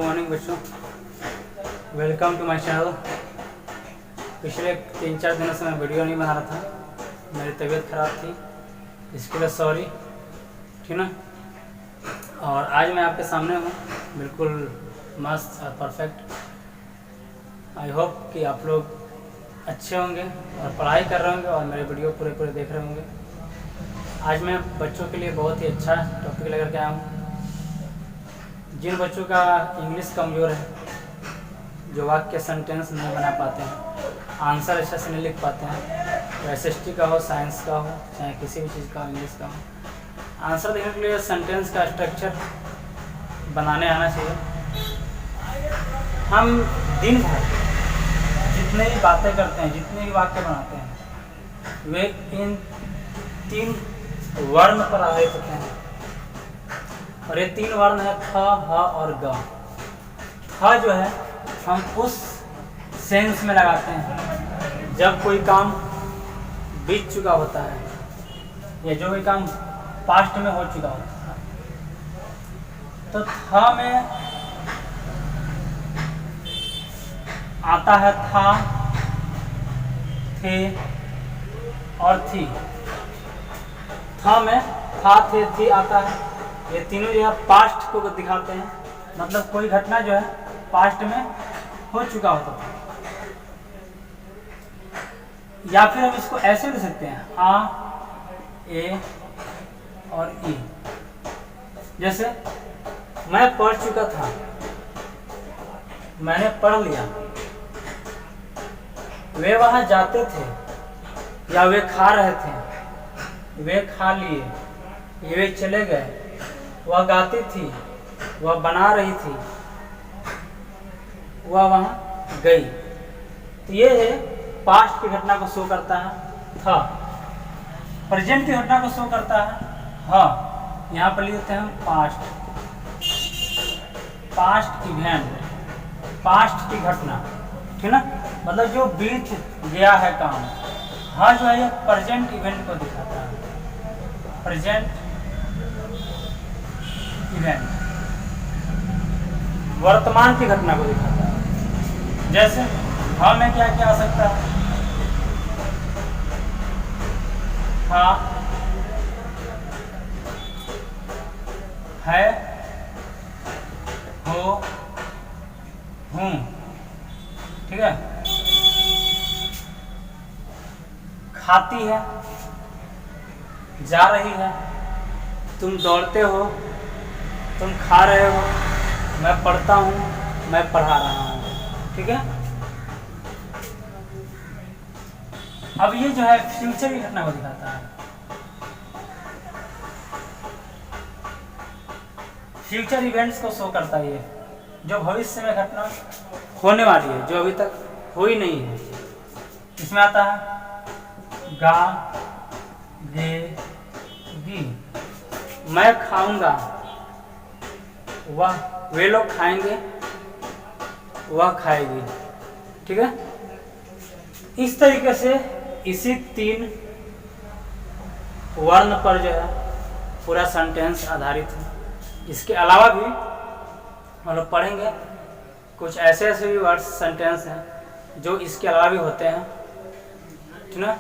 Good morning बच्चों, welcome to my channel. पिछले 3-4 दिनों से मैं वीडियो नहीं बना रहा था, मेरी तबीयत ख़राब थी, इसके लिए सॉरी, ठीक ना। और आज मैं आपके सामने हूँ बिल्कुल मस्त और परफेक्ट। आई होप कि आप लोग अच्छे होंगे और पढ़ाई कर रहे होंगे और मेरे वीडियो पूरे देख रहे होंगे। आज मैं बच्चों के लिए बहुत ही अच्छा टॉपिक लेकर के आया हूँ। जिन बच्चों का इंग्लिश कमज़ोर है, जो वाक्य सेंटेंस नहीं बना पाते हैं, आंसर अच्छे से नहीं लिख पाते हैं, SST का हो, साइंस का हो, चाहे किसी भी चीज़ का हो, इंग्लिश का हो, आंसर देने के लिए सेंटेंस का स्ट्रक्चर बनाने आना चाहिए। हम दिन भर जितने भी बातें करते हैं, जितने भी वाक्य बनाते हैं, वे इन 3 वर्ण पर आधारित होते हैं। और ये 3 वर्ण है थ, ह और ग। थ जो है हम उस सेंस में लगाते हैं जब कोई काम बीत चुका होता है या जो कोई काम पास्ट में हो चुका होता है। तो थ में आता है था, थे और थी। थ में था, थे, थी आता है। ये तीनों जो है पास्ट को दिखाते हैं, मतलब कोई घटना जो है पास्ट में हो चुका होता था। या फिर हम इसको ऐसे दे सकते हैं आ, ए और ई। जैसे मैं पढ़ चुका था, मैंने पढ़ लिया। वे वहां जाते थे या वे खा रहे थे, वे खा लिए, वे चले गए। वह गाती थी, वह बना रही थी, वह वहां गई। तो ये है पास्ट की घटना को शो करता है था। प्रेजेंट की घटना को शो करता है हाँ। यहाँ पर लिखते हैं हम पास्ट इवेंट, पास्ट की घटना, ठीक ना। मतलब जो बीत गया है काम। हाँ जो है ये प्रेजेंट इवेंट को दिखाता है, प्रेजेंट इवेंट, वर्तमान की घटना को दिखाता है। जैसे हाँ में क्या क्या आ सकता है, था, है, हो, हूँ, ठीक है। खाती है, जा रही है, तुम दौड़ते हो, तुम खा रहे हो, मैं पढ़ता हूँ, मैं पढ़ा रहा हूँ, ठीक है। अब ये जो है फ्यूचर की घटना को दिखाता है। फ्यूचर इवेंट्स को शो करता है, ये जो भविष्य में घटना होने वाली है, जो अभी तक हुई नहीं है। इसमें आता है गा, गे, गी। मैं खाऊंगा, वह, वे लोग खाएंगे, वह खाएगी, ठीक है। इस तरीके से इसी 3 वर्ण पर जो है पूरा सेंटेंस आधारित है। इसके अलावा भी हम लोग पढ़ेंगे कुछ ऐसे भी वर्ड्स सेंटेंस हैं जो इसके अलावा भी होते हैं, ठीक ना,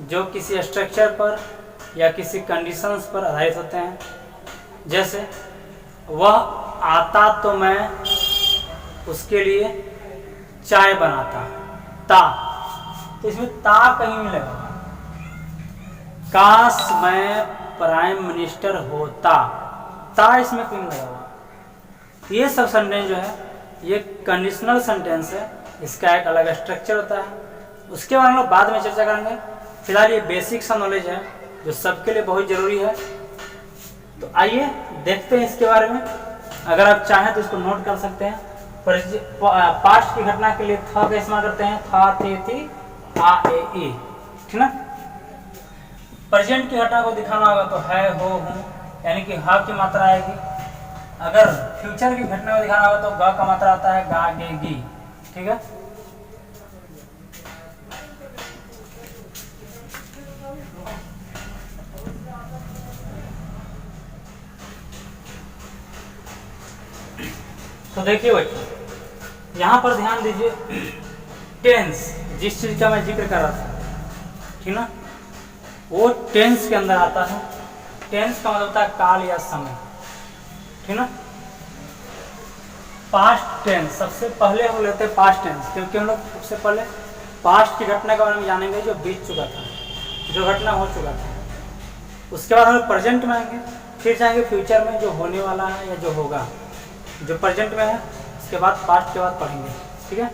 जो किसी स्ट्रक्चर पर या किसी कंडीशंस पर आधारित होते हैं। जैसे वह आता तो मैं उसके लिए चाय बनाता, ता। तो इसमें ता कहीं नहीं लगा। काश मैं प्राइम मिनिस्टर होता, ता इसमें कहीं लगा हुआ। ये सब सेंटेंस जो है ये कंडीशनल सेंटेंस है, इसका एक अलग स्ट्रक्चर होता है। उसके बारे में बाद में चर्चा करेंगे। फिलहाल ये बेसिक सा नॉलेज है जो सबके लिए बहुत ज़रूरी है। तो आइए देखते हैं इसके बारे में। अगर आप चाहें तो इसको नोट कर सकते हैं। पास्ट की घटना के लिए था का इस्तेमाल करते हैं, था, थे, थी, आ, ए, ई, ठीक ना। प्रेजेंट की घटना को दिखाना होगा तो है, हो, हूँ, यानी कि हा की मात्रा आएगी। अगर फ्यूचर की घटना को दिखाना होगा तो ग का मात्रा आता है, गा, गे, गी, ठीक है। तो देखिए बच्चों, यहाँ पर ध्यान दीजिए, टेंस जिस चीज़ का मैं जिक्र कर रहा था, ठीक ना, वो टेंस के अंदर आता है। टेंस का मतलब होता है काल या समय, ठीक ना। पास्ट टेंस, सबसे पहले हम लेते हैं पास्ट टेंस, क्योंकि हम लोग सबसे पहले पास्ट की घटना के बारे में जानेंगे जो बीत चुका था, जो घटना हो चुका था। उसके बाद हम लोग प्रेजेंट में आएंगे, फिर जाएंगे फ्यूचर में जो होने वाला है या जो होगा, जो प्रेजेंट में है, उसके बाद पास्ट के बाद पढ़ेंगे, ठीक है।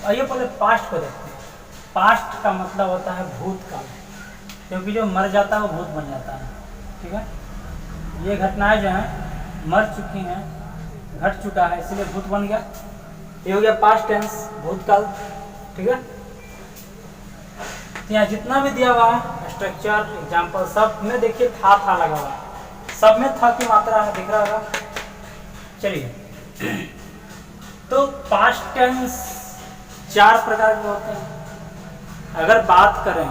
आइए पहले पास्ट को देखते हैं। पास्ट का मतलब होता है भूतकाल, क्योंकि जो मर जाता है वो भूत बन जाता है, ठीक है। ये घटनाएं जो हैं मर चुकी हैं, घट चुका है, इसलिए भूत बन गया। ये हो गया पास्ट टेंस, भूतकाल, ठीक है। तो यहाँ जितना भी दिया हुआ है स्ट्रक्चर, एग्जाम्पल, सब में देखिए था लगा हुआ है, सब में था की मात्रा है, दिख रहा होगा। चलिए, तो पास्ट टेंस 4 प्रकार के होते हैं। अगर बात करें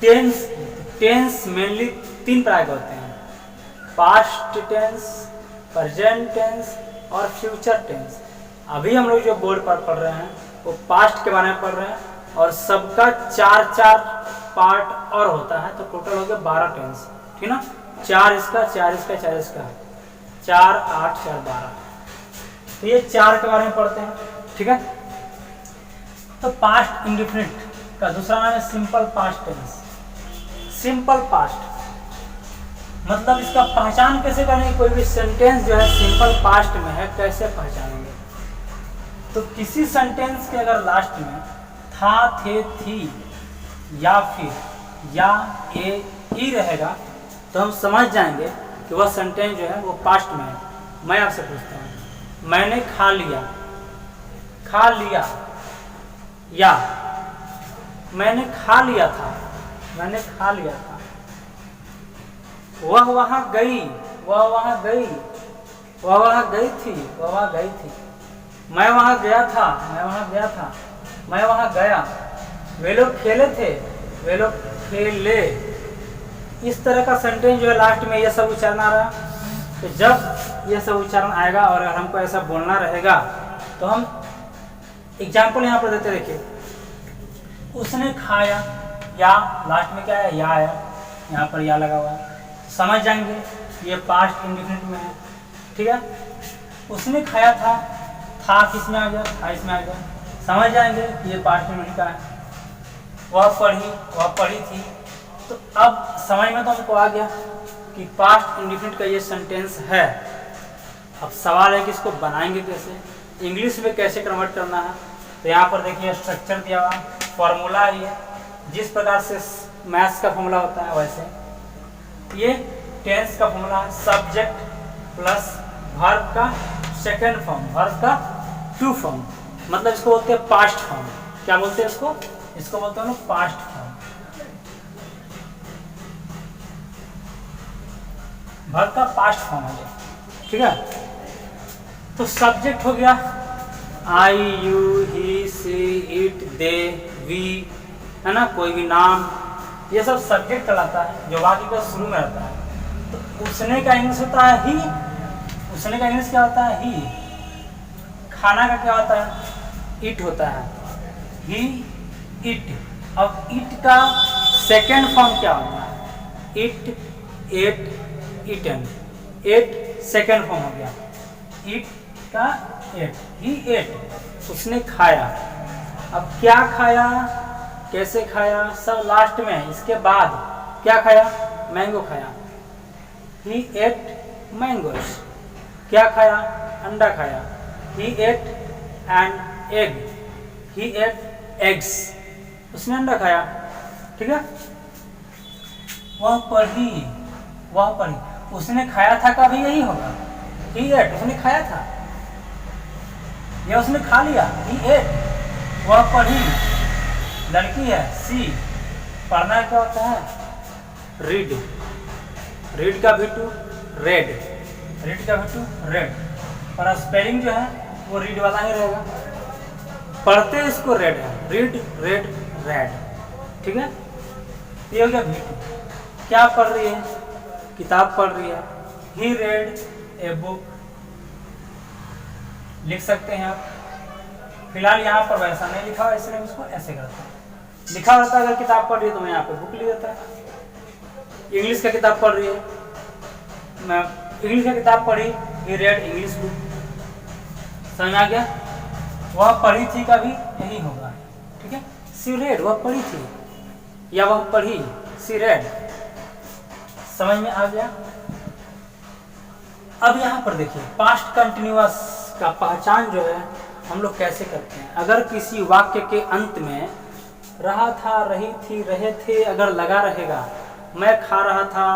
टेंस मेनली 3 प्रकार के होते हैं, पास्ट टेंस, प्रेजेंट टेंस और फ्यूचर टेंस। अभी हम लोग जो बोर्ड पर पढ़ रहे हैं वो पास्ट के बारे में पढ़ रहे हैं, और सबका 4 पार्ट और होता है, तो टोटल हो गया 12 टेंस, ठीक ना। 4 इसका, 4 इसका, 4 इसका, 4 8 4 12। तो ये 4 के बारे में पढ़ते हैं, ठीक है। तो पास्ट इंडेफिनिट का दूसरा नाम है simple past tense. Simple past मतलब इसका पहचान कैसे करेंगे, कोई भी सेंटेंस जो है सिंपल पास्ट में है कैसे पहचानेंगे। तो किसी सेंटेंस के अगर लास्ट में था, थे, थी या फिर या, ए, ई रहेगा तो हम समझ जाएंगे कि वह सेंटेंस जो है वो पास्ट में है। मैं आपसे पूछता हूँ, मैंने खा लिया, खा लिया, या मैंने खा लिया था, मैंने खा लिया था। वह वहाँ गई, वह वहाँ गई, वह वहाँ गई थी, वह वहाँ गई थी। मैं वहाँ गया था, मैं वहाँ गया था, मैं वहाँ गया। वे लोग खेले थे, वे लोग खेले। इस तरह का सेंटेंस जो है लास्ट में ये सब उच्चारण आ रहा है। तो जब ये सब उच्चारण आएगा और अगर हमको ऐसा बोलना रहेगा तो हम एग्जाम्पल यहाँ पर देते, देखिए उसने खाया, या लास्ट में क्या है, या आया, यहाँ पर या लगा हुआ है, समझ जाएंगे ये पास्ट इंडेफिनिट में है, ठीक है। उसने खाया था किस में आ गया, था इसमें आ गया, समझ जाएंगे ये पास्ट इंडेफिनिट का है। वह पढ़ी थी। तो अब समझ में तो हमको आ गया कि पास्ट इंडेफिनिट का ये सेंटेंस है। अब सवाल है कि इसको बनाएंगे कैसे, इंग्लिश में कैसे कन्वर्ट करना है। तो यहाँ पर देखिए स्ट्रक्चर दिया हुआ, फॉर्मूला ही है, जिस प्रकार से मैथ्स का फॉर्मूला होता है वैसे ये टेंस का फॉर्मूला है। सब्जेक्ट प्लस वर्ब का सेकेंड फॉर्म, वर्ब का 2 फॉर्म, मतलब इसको बोलते हैं पास्ट फॉर्म। क्या बोलते हैं इसको, इसको बोलते हैं पास्ट फॉर्म। वर्ब का पास्ट फॉर्म है, ठीक है। तो सब्जेक्ट हो गया I, you, he, she, it, they, we, है ना, कोई भी नाम, ये सब सब्जेक्ट कहलाता है जो वाक्य का शुरू में रहता है। तो उसने का इंग्लिश होता है ही, उसने का इंग्लिश क्या होता है, ही। खाना का क्या होता है, इट होता है, ही, इट। अब इट का सेकेंड फॉर्म क्या होता है, eat, ate, eaten. Ate second form हो गया, इट का एट, ही एट, उसने खाया। अब क्या खाया, कैसे खाया, सब लास्ट में है। इसके बाद क्या खाया, मैंगो खाया, ही एट मैंगोस। क्या खाया, अंडा खाया, he ate and egg, he ate eggs, उसने अंडा खाया, ठीक है। वह पढ़ी, वह पढ़ी, उसने खाया था का भी यही होगा, ही एट, उसने खाया था, या उसने खा लिया, ही एट। वह पढ़ी, लड़की है, सी। पढ़ना क्या होता है, रीड, रीड का भी टू रेड, रीड का भी टू रेड, और स्पेलिंग जो है वो रीड वाला ही रहेगा। पढ़ते इसको रेड है, रीड, रेड, रेड, ठीक है। ये हो गया भी टू। क्या पढ़ रही है, किताब पढ़ रही है, ही रेड ए बुक, लिख सकते हैं आप। फिलहाल यहाँ पर वैसा नहीं लिखा हुआ, इसलिए इसको ऐसे करते हैं। लिखा रहता है अगर किताब पढ़ रही है तो मैं यहाँ पे बुक लिख देता है। इंग्लिश का किताब पढ़ रही है, मैं इंग्लिश का किताब पढ़ी, ही रेड इंग्लिश बुक। समझ आ गया? वह पढ़ी थी का भी यही होगा, ठीक है। सी रेड, वह पढ़ी थी, या वह पढ़ी, सी रेड। समझ में आ गया? अब यहाँ पर देखिए पास्ट कंटिन्यूअस का पहचान जो है हम लोग कैसे करते हैं। अगर किसी वाक्य के अंत में रहा था, रही थी, रहे थे अगर लगा रहेगा, मैं खा रहा था,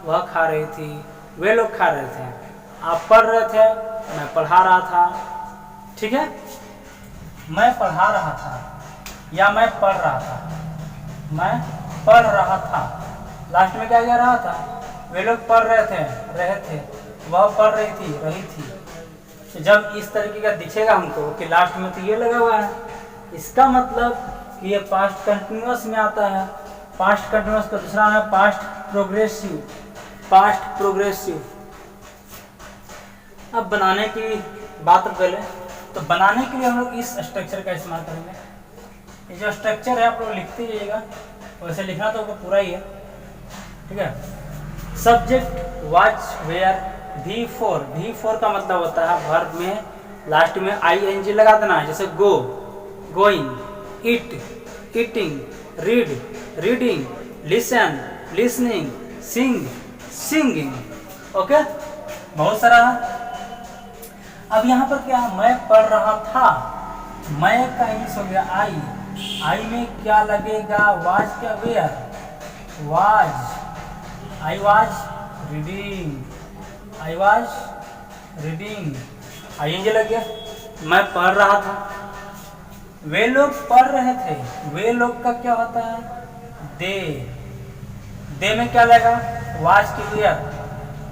वह खा रही थी, वे लोग खा रहे थे, आप पढ़ रहे थे, मैं पढ़ा रहा था, ठीक है। मैं पढ़ा रहा था या मैं पढ़ रहा था, मैं पढ़ रहा था, लास्ट में क्या कह रहा था, वे लोग पढ़ रहे थे, वह पढ़ रही थी, रही थी। तो जब इस तरीके का दिखेगा हमको कि लास्ट में तो ये लगा हुआ है, इसका मतलब कि ये पास्ट कंटिन्यूअस में आता है। पास्ट कंटिन्यूअस का दूसरा नाम है पास्ट प्रोग्रेसिव, पास्ट प्रोग्रेसिव। अब बनाने की बात पहले, तो बनाने के लिए हम लोग इस स्ट्रक्चर का इस्तेमाल करेंगे। ये जो स्ट्रक्चर है आप लोग लिखते जाइएगा, वैसे लिखना तो पूरा ही है, ठीक है। सब्जेक्ट वाच वेयर V4 का मतलब होता है वर्ब में लास्ट में ing लगा देना है, जैसे go, going, eat, eating, read, reading, listen, listening, sing, singing. Okay, बहुत सारा है। अब यहाँ पर क्या है, मैं पढ़ रहा था, मैं का इंग्लिश हो गया आई में क्या लगेगा, वाज क्या, were, was, I was reading, I was reading, ING लग गया। मैं पढ़ रहा था, वे लोग पढ़ रहे थे, वे लोग का क्या होता है, दे में क्या लगा, वाज की वेयर,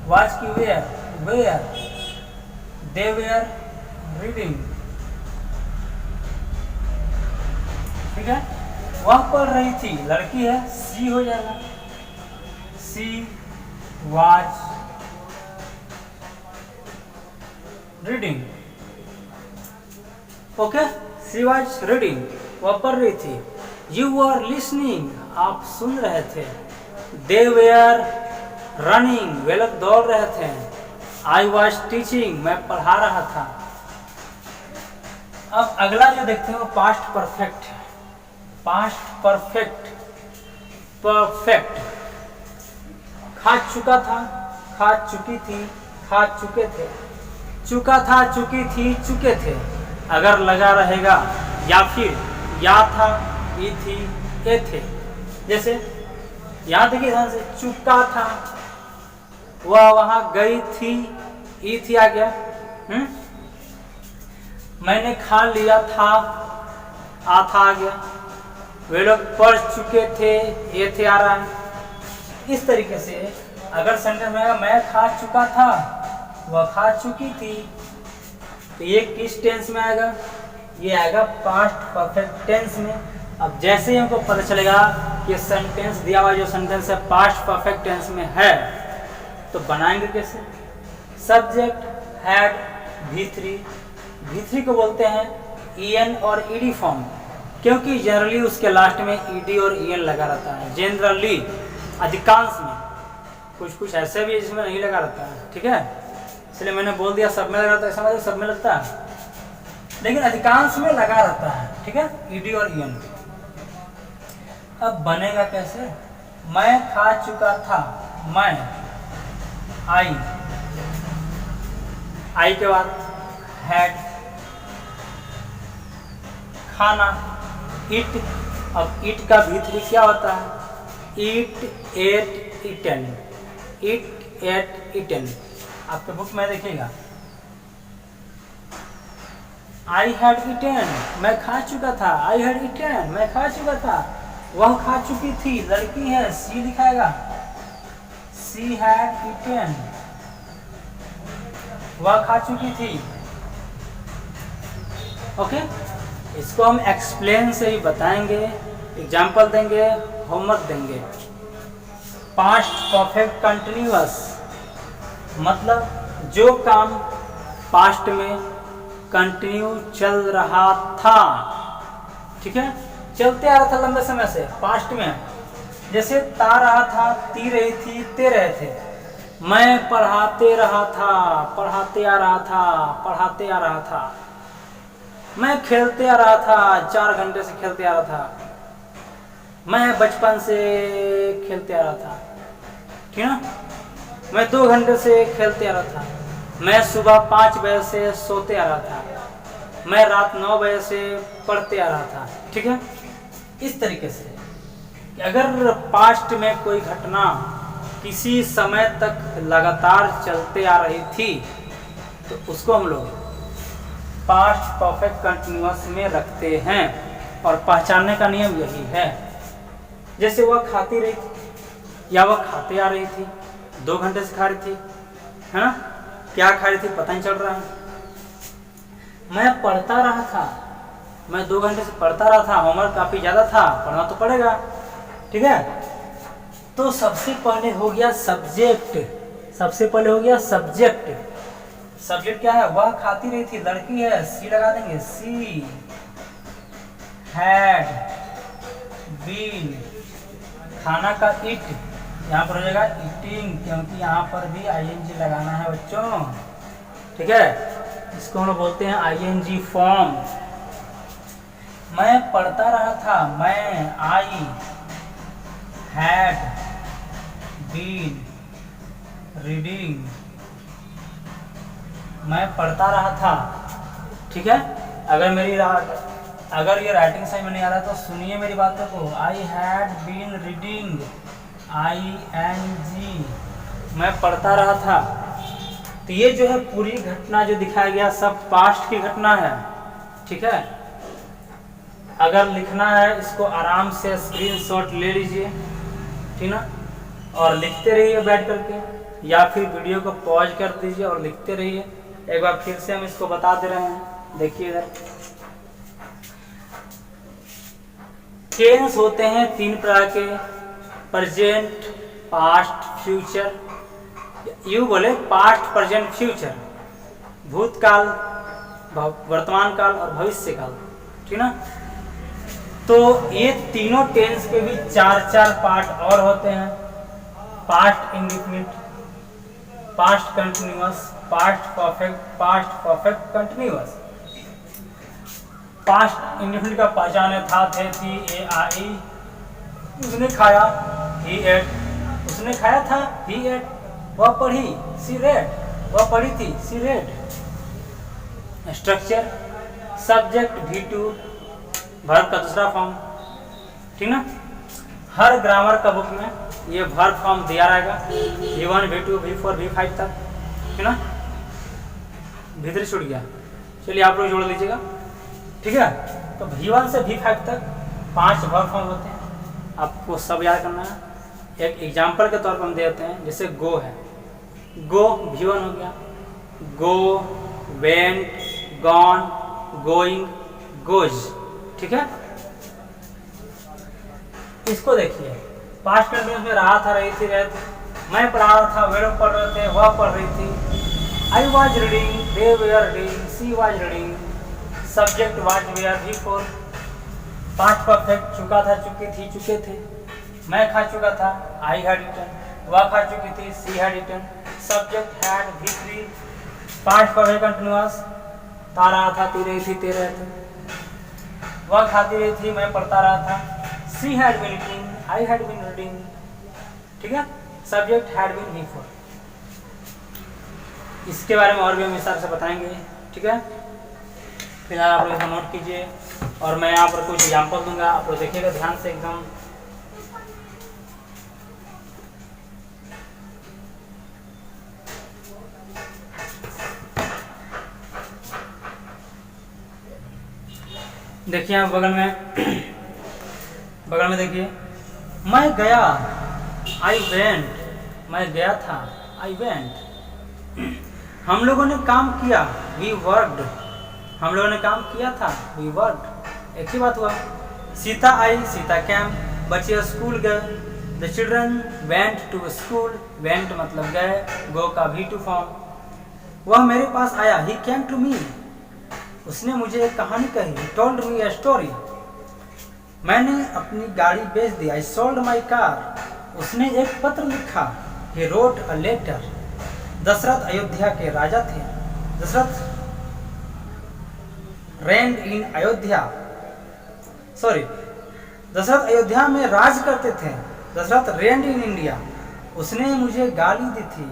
वाज की were, were, they were reading, ठीक है। वह पढ़ रही थी, लड़की है, सी हो जाएगा, she was reading. Okay, she was reading, वह पढ़ रही थी। यू वर लिसनिंग, आप सुन रहे थे। दे वेयर रनिंग, वे लोग दौड़ रहे थे। आई वॉज टीचिंग, मैं पढ़ा रहा था। अब अगला जो देखते हैं वो पास्ट परफेक्ट है। पास्ट परफेक्ट, परफेक्ट, खा चुका था, खा चुकी थी, खा चुके थे, चुका था, चुकी थी, चुके थे अगर लगा रहेगा, या फिर या था, ये थी, ये थे। जैसे यहाँ देखिए ध्यान से, चुका था, वह वहां गई थी, ई थी आ गया। मैंने खा लिया था, आ था आ गया। वे लोग पढ़ चुके थे, ये थे आ रहा है। इस तरीके से अगर सेंटेंस में आएगा मैं खा चुका था, वह खा चुकी थी, तो ये किस टेंस में आएगा, ये आएगा पास्ट परफेक्ट टेंस में। अब जैसे ही हमको पता चलेगा कि सेंटेंस दिया हुआ जो सेंटेंस है पास्ट परफेक्ट टेंस में है, तो बनाएंगे कैसे। सब्जेक्ट हैड V3 को बोलते हैं EN और ED फॉर्म, क्योंकि जनरली उसके लास्ट में ED और EN लगा रहता है। जनरली, अधिकांश में, कुछ ऐसे भी जिसमें नहीं लगा रहता है, ठीक है। इसलिए मैंने बोल दिया सब में लगा रहता है, ऐसा मतलब सब में लगता है, लेकिन अधिकांश में लगा रहता है, ठीक है, ED और EN। अब बनेगा कैसे, मैं खा चुका था, मैं, आई के बाद हैड, खाना, इट। अब इट का V3 क्या होता है, eat, ate, eaten, eat, ate, eaten. आपके बुक में देखिएगा, आई हैड इटन, मैं खा चुका था, आई हैड इटन, मैं खा चुका था। वह खा चुकी थी, लड़की है, सी दिखाएगा, सी हैड इटन, वह खा चुकी थी। ओके, इसको हम एक्सप्लेन से ही बताएंगे, एग्जाम्पल देंगे, होमवर्क देंगे। पास्ट परफेक्ट कंटिन्यूअस मतलब जो काम पास्ट में कंटिन्यू चल रहा था। ठीक है, चलते आ रहा था लंबे समय से, पास्ट में। जैसे ता रहा था, ती रही थी, ते रहे थे। मैं पढ़ाते रहा था, पढ़ाते आ रहा था, पढ़ाते आ रहा था। मैं खेलते आ रहा था, 4 घंटे से खेलते आ रहा था। मैं बचपन से खेलते आ रहा था। ठीक है ना, मैं 2 घंटे से खेलते आ रहा था। मैं सुबह 5 बजे से सोते आ रहा था। मैं रात 9 बजे से पढ़ते आ रहा था। ठीक है, इस तरीके से अगर पास्ट में कोई घटना किसी समय तक लगातार चलते आ रही थी तो उसको हम लोग पास्ट परफेक्ट कंटिन्यूअस में रखते हैं। और पहचानने का नियम यही है। जैसे वह खाती रही थी या वह खाते आ रही थी, 2 घंटे से खा रही थी, है ना, क्या खा रही थी पता नहीं चल रहा है। मैं पढ़ता रहा था, मैं 2 घंटे से पढ़ता रहा था, होमवर्क काफ़ी ज़्यादा था, पढ़ना तो पड़ेगा। ठीक है, तो सबसे पहले हो गया सब्जेक्ट, सबसे पहले हो गया सब्जेक्ट। सब्जेक्ट क्या है, वह खाती रही थी, लड़की है, सी लगा देंगे, सी हैड बीन। खाना का इट यहाँ पर हो जाएगा ईटिंग, क्योंकि यहाँ पर भी आईएनजी लगाना है बच्चों। ठीक है, इसको हम लोग बोलते हैं आईएनजी फॉर्म। मैं पढ़ता रहा था, मैं आई हैड बीन रीडिंग। मैं पढ़ता रहा था। ठीक है, अगर ये राइटिंग सही में नहीं आ रहा तो सुनिए मेरी बातों को। I had been reading, ING, मैं पढ़ता रहा था। तो ये जो है पूरी घटना जो दिखाया गया सब पास्ट की घटना है। ठीक है, अगर लिखना है इसको आराम से स्क्रीनशॉट ले लीजिए, ठीक ना, और लिखते रहिए बैठ करके, या फिर वीडियो को पॉज कर दीजिए और लिखते रहिए। एक बार फिर से हम इसको बता दे रहे हैं, देखिए इधर। टेंस होते हैं 3 प्रकार के, प्रेजेंट, पास्ट, फ्यूचर। यू बोले पास्ट, प्रेजेंट, फ्यूचर, भूतकाल, वर्तमान काल और भविष्य काल। ठीक ना, तो ये तीनों टेंस के भी 4-4 पार्ट और होते हैं। Past indefinite, past continuous, past perfect continuous. Past indefinite का पहचान है था, थे, थी, ए, आई। उसने खाया, ही एट। उसने खाया था, ही एट। वह पढ़ी, सी रेड। वह पढ़ी थी, she read. Structure, subject V2, verb का दूसरा फॉर्म। ठीक ना, हर ग्रामर का बुक में ये वर्ब फॉर्म दिया रहेगा, V1, V2, V4, V5 तक। ठीक ना, भीतर छूट गया, चलिए आप लोग जोड़ लीजिएगा। ठीक है, तो V1 से V5 तक 5 वर्ब फॉर्म होते हैं, आपको सब याद करना है। एक एग्जाम्पल के तौर पर हम देते हैं, जैसे गो है, गो V1 हो गया, गो, वेंट, गॉन, गोइंग, गोज। ठीक है, इसको देखिए, पास्ट कंटिन्यूअस में रहा था, रही थी, रहे थे। मैं पढ़ा रहा था, वे लोग पढ़ रहे थे, वह पढ़ रही थी। I was reading, they were reading, she was reading. Subject was were, V4। Past perfect, चुका था, चुकी थी, चुके थे। मैं खा चुका था, आई हैड ईटन। वह खा चुकी थी, she had eaten. Subject had, V3। Past perfect continuous, ता रहा था, ती रही थी, ते रहे थे। वह खाती रही थी, मैं पढ़ता रहा था। She had been eating, I had been reading. ठीक है, सब्जेक्ट हैड बीन, V4। इसके बारे में और भी हम विस्तार से बताएंगे। ठीक है, फिलहाल आप लोग इसको नोट कीजिए और मैं यहाँ पर कुछ एग्जाम्पल दूंगा, आप लोग देखिएगा ध्यान से एकदम। देखिए आप बगल में देखिए, मैं गया, आई वेंट। मैं गया था, आई वेंट। हम लोगों ने काम किया, वी वर्कड। हम लोगों ने काम किया था, वी वर्कड। एक ही बात हुआ। सीता आई, सीता कैम। बच्चे स्कूल गए, the children went to school. Went मतलब गए, गो का V2 फॉर्म। वह मेरे पास आया, ही केम टू मी। उसने मुझे एक कहानी कही, he told me a story। मैंने अपनी गाड़ी बेच दी, I sold my car। उसने एक पत्र लिखा, he wrote a letter। Dasharath Ayodhya के राजा थे, Dasharath reigned in Ayodhya, sorry, Dasharath Ayodhya में राज करते थे। Dasharath reigned in India. उसने मुझे गाली दी थी,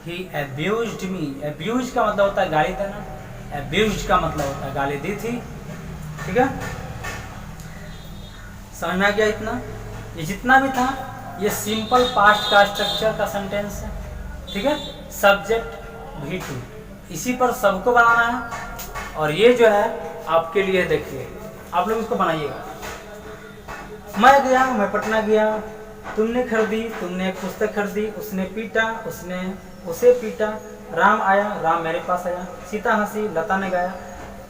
he abused me। abuse का मतलब होता है गाली देना, abused का मतलब होता है गाली दी थी। ठीक है, समझ में आ गया इतना? ये जितना भी था ये सिंपल पास्ट का स्ट्रक्चर का सेंटेंस है। ठीक है, सब्जेक्ट V2, इसी पर सबको बनाना है। और ये जो है आपके लिए, देखिए आप लोग इसको बनाइएगा। मैं गया, मैं पटना गया, तुमने खरीदी, तुमने एक पुस्तक खरीदी, उसने पीटा, उसने उसे पीटा, राम आया, राम मेरे पास आया, सीता हंसी, लता ने गाया।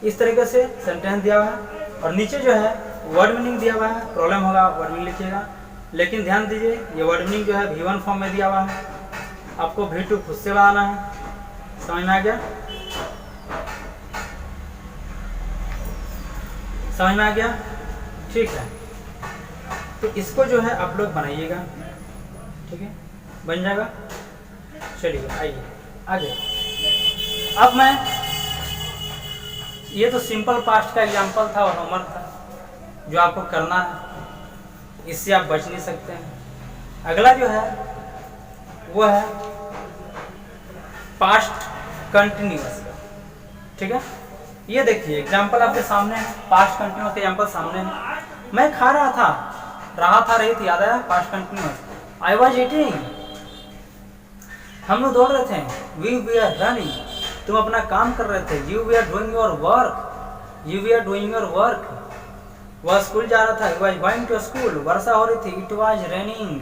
इस तरीके से सेंटेंस दिया हुआ है। और नीचे जो है वर्ड मीनिंग दिया हुआ है, प्रॉब्लम होगा वर्ड मीनिंग लिखिएगा। लेकिन ध्यान दीजिए ये वर्ड मीनिंग जो है V1 फॉर्म में दिया हुआ है, आपको V2 खुद से बनाना है। समझ में आ गया? समझ में आ गया? ठीक है, तो इसको जो है आप लोग बनाइएगा। ठीक है, बन जाएगा। चलिए आइए आगे। अब मैं, ये तो सिंपल पास्ट का एग्जांपल था और होमवर्क था जो आपको करना है, इससे आप बच नहीं सकते हैं। अगला जो है वो है पास्ट कंटिन्यूअस। ठीक है, ये देखिए एग्जांपल आपके सामने है, पास्ट कंटिन्यूअस का एग्जांपल सामने है। मैं खा रहा था, रही थी, याद आया? Past continuous. I was eating, हम लोग दौड़ रहे थे। वी वर रनिंग, तुम अपना काम कर रहे थे। You we are doing your work, you we are doing your work. वह स्कूल जा रहा था, he was going to school. वर्षा हो रही थी, इट वॉज रेनिंग।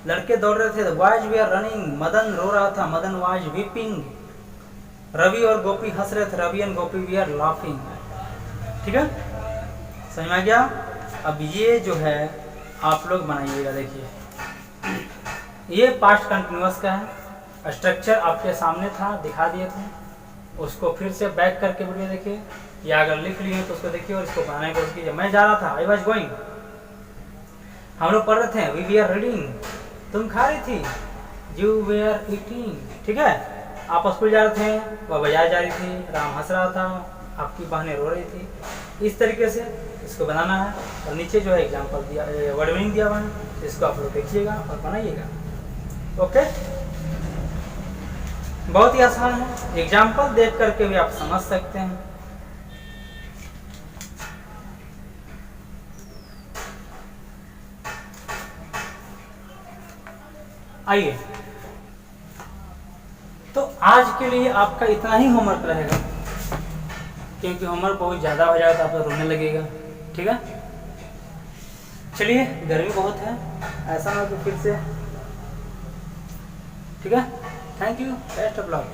लड़के दौड़ रहे थे, boys we are running. Madan रो रहा था, मदन वॉज वीपिंग। रवि और गोपी हंस रहे थे, Ravi and Gopi we are laughing. ठीक है, समझ में आ गया? अब ये जो है आप लोग बनाइएगा। देखिए ये पास्ट कंटिन्यूअस का है, स्ट्रक्चर आपके सामने था, दिखा दिए थे। उसको फिर से बैक करके वीडियो देखिए, या अगर लिख लिए तो उसको देखिए और इसको बनाने की कोशिश कीजिए। मैं जा रहा था, आई वॉज गोइंग। हम लोग पढ़ रहे थे, वी वी आर रीडिंग। तुम खा रही थी, यू वी आर ईटिंग। ठीक है, आप स्कूल जा रहे थे, वह बाजार जा रही थी, राम हंस रहा था, आपकी बहनें रो रही थी। इस तरीके से इसको बनाना है। और नीचे जो है एग्जाम्पल दिया, वर्ड मीनिंग दिया हुआ है, इसको आप लोग देखिएगा और बनाइएगा। ओके, बहुत ही आसान है, एग्जाम्पल देख करके भी आप समझ सकते हैं। आइए, तो आज के लिए आपका इतना ही होमवर्क रहेगा, क्योंकि होमवर्क बहुत ज़्यादा हो जाएगा तो आपको रोने लगेगा। ठीक है, चलिए, गर्मी बहुत है, ऐसा ना तो फिर से। ठीक है, thank you, best of luck.